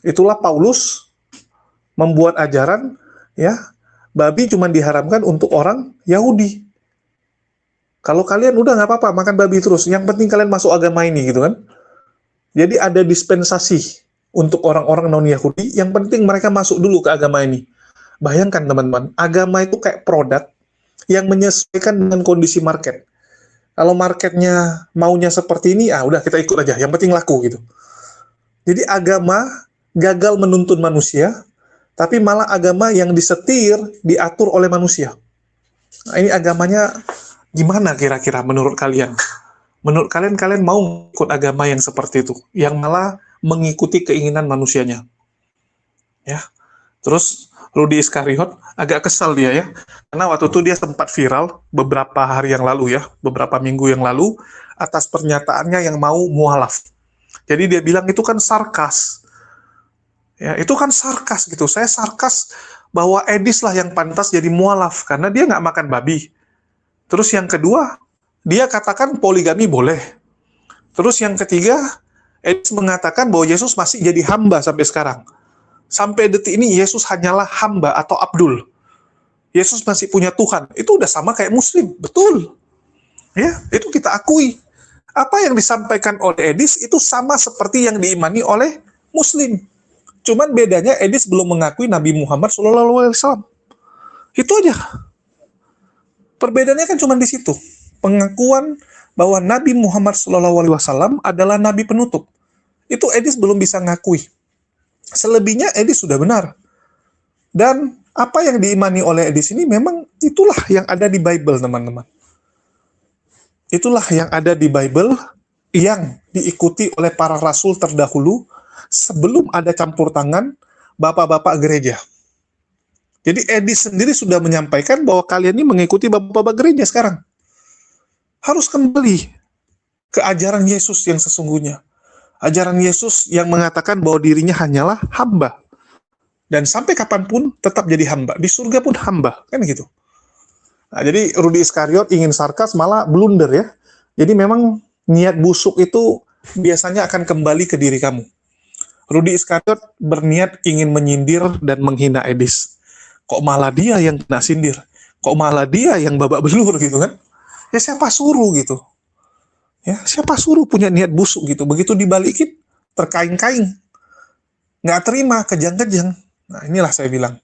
Itulah Paulus membuat ajaran ya, babi cuma diharamkan untuk orang Yahudi. Kalau kalian udah nggak apa-apa makan babi terus, yang penting kalian masuk agama ini gitu kan. Jadi ada dispensasi untuk orang-orang non-Yahudi, yang penting mereka masuk dulu ke agama ini. Bayangkan teman-teman, agama itu kayak produk yang menyesuaikan dengan kondisi market. Kalau marketnya maunya seperti ini, udah kita ikut aja, yang penting laku gitu. Jadi agama gagal menuntun manusia, tapi malah agama yang disetir, diatur oleh manusia. Nah, ini agamanya gimana kira-kira menurut kalian? Menurut kalian, kalian mau ikut agama yang seperti itu? Yang malah mengikuti keinginan manusianya. Ya. Terus Rudi Iskariot agak kesal dia ya. Karena waktu itu dia sempat viral beberapa hari yang lalu ya, beberapa minggu yang lalu, atas pernyataannya yang mau mualaf. Jadi dia bilang itu kan sarkas. Ya, itu kan sarkas gitu. Saya sarkas bahwa Edis lah yang pantas jadi mualaf karena dia nggak makan babi. Terus yang kedua, dia katakan poligami boleh. Terus yang ketiga, Edis mengatakan bahwa Yesus masih jadi hamba sampai sekarang. Sampai detik ini Yesus hanyalah hamba atau abdul. Yesus masih punya Tuhan. Itu udah sama kayak Muslim, betul. Ya, itu kita akui. Apa yang disampaikan oleh Edis itu sama seperti yang diimani oleh Muslim. Cuman bedanya Edis belum mengakui Nabi Muhammad SAW. Itu aja. Perbedaannya kan cuma di situ. Pengakuan bahwa Nabi Muhammad SAW adalah Nabi penutup. Itu Edis belum bisa ngakui. Selebihnya Edis sudah benar. Dan apa yang diimani oleh Edis ini memang itulah yang ada di Bible, teman-teman. Itulah yang ada di Bible yang diikuti oleh para rasul terdahulu sebelum ada campur tangan bapak-bapak gereja. Jadi Edis sendiri sudah menyampaikan bahwa kalian ini mengikuti bapak-bapak gereja sekarang. Harus kembali ke ajaran Yesus yang sesungguhnya. Ajaran Yesus yang mengatakan bahwa dirinya hanyalah hamba. Dan sampai kapanpun tetap jadi hamba. Di surga pun hamba. Kan gitu. Nah, jadi Rudi Iskariot ingin sarkas malah blunder ya. Jadi memang niat busuk itu biasanya akan kembali ke diri kamu. Rudi Iskariot berniat ingin menyindir dan menghina Edis. Kok malah dia yang kena sindir? Kok malah dia yang babak belur gitu kan? Ya siapa suruh gitu? Ya siapa suruh punya niat busuk gitu? Begitu dibalikin terkaing-kaing, nggak terima, kejang-kejang. Nah inilah saya bilang.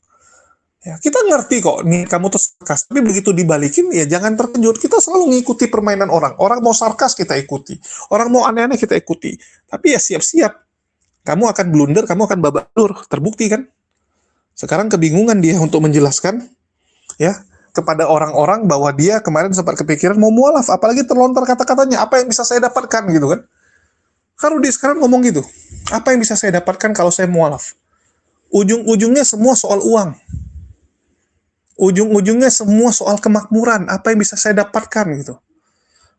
Ya, kita ngerti kok nih kamu tuh sarkas, tapi begitu dibalikin ya jangan terkejut. Kita selalu ngikuti permainan orang. Orang mau sarkas kita ikuti. Orang mau aneh-aneh kita ikuti. Tapi ya siap-siap. Kamu akan blunder, kamu akan babak belur. Terbukti kan? Sekarang kebingungan dia untuk menjelaskan ya kepada orang-orang bahwa dia kemarin sempat kepikiran mau mualaf, apalagi terlontar kata-katanya, apa yang bisa saya dapatkan gitu kan? Kan Rudi sekarang ngomong gitu. Apa yang bisa saya dapatkan kalau saya mualaf? Ujung-ujungnya semua soal uang. Ujung-ujungnya semua soal kemakmuran. Apa yang bisa saya dapatkan gitu.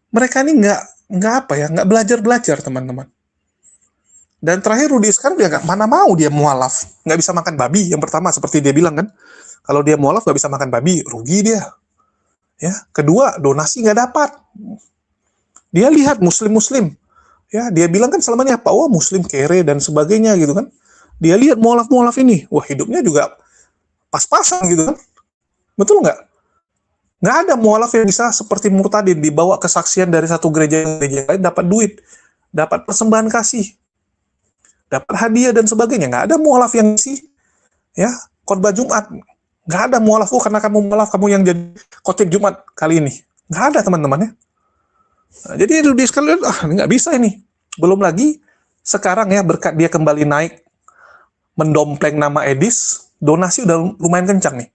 Mereka ini nggak belajar teman-teman. Dan terakhir Rudi sekarang dia mana mau dia mualaf, nggak bisa makan babi. Yang pertama seperti dia bilang kan, kalau dia mualaf nggak bisa makan babi, rugi dia. Ya, kedua donasi nggak dapat. Dia lihat muslim, ya dia bilang kan selamanya apa, wah muslim kere dan sebagainya gitu kan. Dia lihat mualaf ini, wah hidupnya juga pas-pasan gitu kan. Betul nggak? Nggak ada mualaf yang bisa seperti Murtadin dibawa kesaksian dari satu gereja lain dapat duit, dapat persembahan kasih, dapat hadiah dan sebagainya. Nggak ada mualaf yang isi ya khotbah Jumat. Nggak ada mualaf karena kamu mualaf kamu yang jadi khotib Jumat kali ini. Nggak ada teman-teman ya. Nah, jadi Rudi sekalian nggak bisa ini. Belum lagi sekarang ya berkat dia kembali naik mendompleng nama Edis, donasi udah lumayan kencang nih.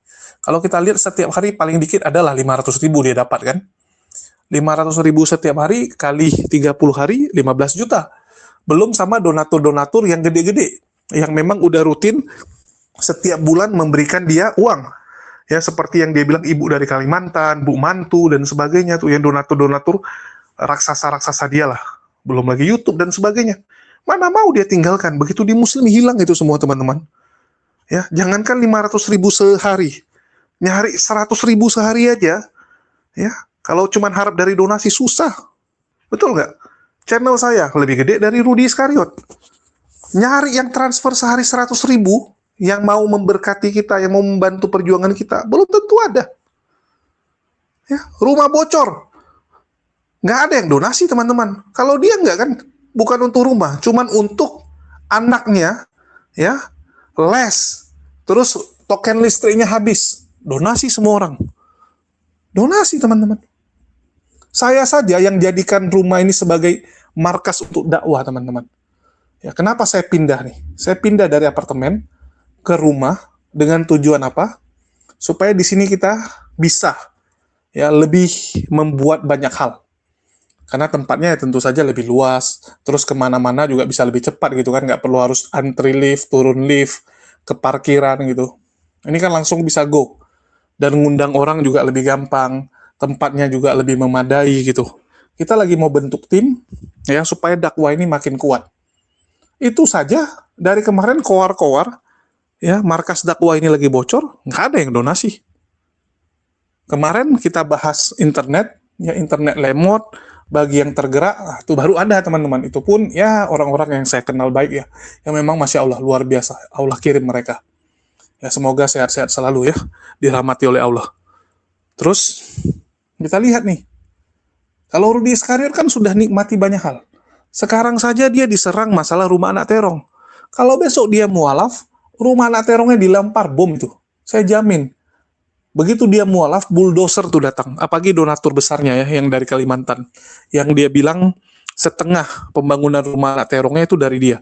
Kalau kita lihat setiap hari paling dikit adalah 500.000 dia dapat kan. 500.000 setiap hari kali 30 hari 15 juta. Belum sama donatur-donatur yang gede-gede, yang memang udah rutin setiap bulan memberikan dia uang. Ya, seperti yang dia bilang ibu dari Kalimantan, Bu Mantu, dan sebagainya, tuh yang donatur-donatur raksasa-raksasa dia lah. Belum lagi YouTube dan sebagainya. Mana mau dia tinggalkan, begitu di Muslim hilang itu semua teman-teman. Ya, jangankan 500.000 sehari, nyari 100.000 sehari aja, ya, kalau cuman harap dari donasi susah. Betul nggak? Channel saya lebih gede dari Rudi Iskariot. Nyari yang transfer sehari 100.000, yang mau memberkati kita, yang mau membantu perjuangan kita, belum tentu ada. Ya, rumah bocor, nggak ada yang donasi teman-teman. Kalau dia nggak kan, bukan untuk rumah, cuman untuk anaknya, ya, les, terus token listriknya habis, donasi semua orang. Donasi teman-teman. Saya saja yang jadikan rumah ini sebagai markas untuk dakwah, teman-teman. Ya, kenapa saya pindah nih? Saya pindah dari apartemen ke rumah dengan tujuan apa? Supaya di sini kita bisa ya lebih membuat banyak hal. Karena tempatnya ya tentu saja lebih luas, terus kemana-mana juga bisa lebih cepat gitu kan, nggak perlu harus antri lift, turun lift, ke parkiran gitu. Ini kan langsung bisa go. Dan ngundang orang juga lebih gampang, tempatnya juga lebih memadai gitu. Kita lagi mau bentuk tim ya supaya dakwah ini makin kuat. Itu saja dari kemarin koar-koar ya markas dakwah ini lagi bocor, nggak ada yang donasi. Kemarin kita bahas internet, ya internet lemot bagi yang tergerak, itu baru ada teman-teman. Itu pun ya orang-orang yang saya kenal baik ya, yang memang Masya Allah luar biasa. Allah kirim mereka. Ya semoga sehat-sehat selalu ya, dirahmati oleh Allah. Terus kita lihat nih, Kalau Rudi Iskariot kan sudah nikmati banyak hal. Sekarang saja dia diserang masalah rumah anak terong. Kalau besok dia mualaf, rumah anak terongnya dilempar bom itu. Saya jamin. Begitu dia mualaf, bulldozer tuh datang. Apalagi donatur besarnya ya, yang dari Kalimantan. Yang dia bilang setengah pembangunan rumah anak terongnya itu dari dia.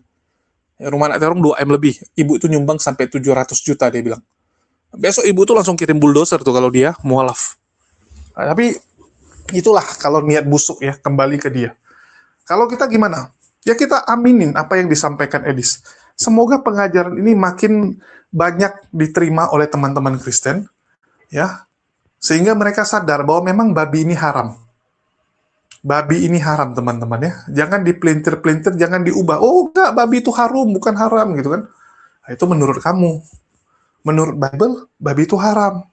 Ya, rumah anak terong 2M lebih. Ibu itu nyumbang sampai 700 juta dia bilang. Besok ibu tuh langsung kirim bulldozer tuh kalau dia mualaf. Nah, tapi itulah kalau niat busuk ya, kembali ke dia. Kalau kita gimana? Ya kita aminin apa yang disampaikan Edis. Semoga pengajaran ini makin banyak diterima oleh teman-teman Kristen, ya, sehingga mereka sadar bahwa memang babi ini haram. Babi ini haram, teman-teman ya. Jangan dipelintir-pelintir, jangan diubah. Oh enggak, babi itu haram, bukan haram gitu kan. Nah, itu menurut kamu. Menurut Bible, babi itu haram.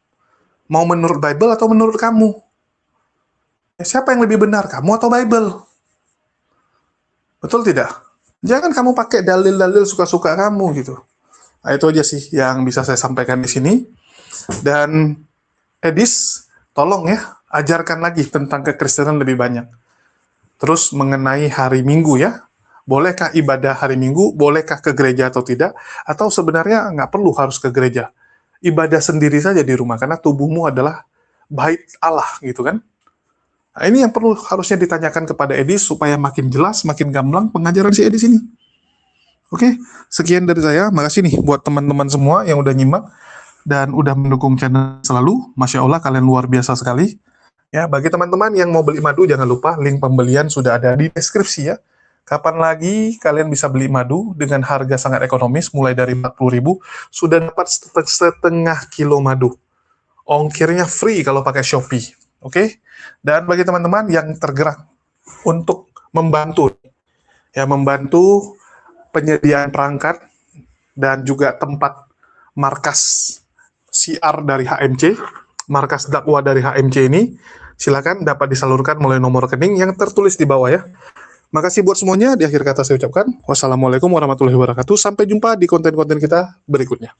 Mau menurut Bible atau menurut kamu? Ya, siapa yang lebih benar, kamu atau Bible? Betul tidak? Jangan kamu pakai dalil-dalil suka-suka kamu gitu. Nah, itu aja sih yang bisa saya sampaikan di sini. Dan Edis, tolong ya, ajarkan lagi tentang kekristenan lebih banyak. Terus mengenai hari Minggu ya, bolehkah ibadah hari Minggu, bolehkah ke gereja atau tidak, atau sebenarnya nggak perlu harus ke gereja. Ibadah sendiri saja di rumah, karena tubuhmu adalah bait Allah gitu kan. Nah, ini yang perlu harusnya ditanyakan kepada Edis, supaya makin jelas, makin gamblang pengajaran si Edis ini. Oke, sekian dari saya, makasih nih buat teman-teman semua yang udah nyimak, dan udah mendukung channel selalu. Masya Allah, kalian luar biasa sekali. Ya, bagi teman-teman yang mau beli madu, jangan lupa link pembelian sudah ada di deskripsi ya. Kapan lagi kalian bisa beli madu dengan harga sangat ekonomis, mulai dari 40.000, sudah dapat setengah kilo madu. Ongkirnya free kalau pakai Shopee. Oke? Dan bagi teman-teman yang tergerak untuk membantu, ya membantu penyediaan perangkat dan juga tempat markas siar dari HMC, markas dakwah dari HMC ini, silakan dapat disalurkan melalui nomor rekening yang tertulis di bawah ya. Makasih buat semuanya. Di akhir kata saya ucapkan wassalamualaikum warahmatullahi wabarakatuh. Sampai jumpa di konten-konten kita berikutnya.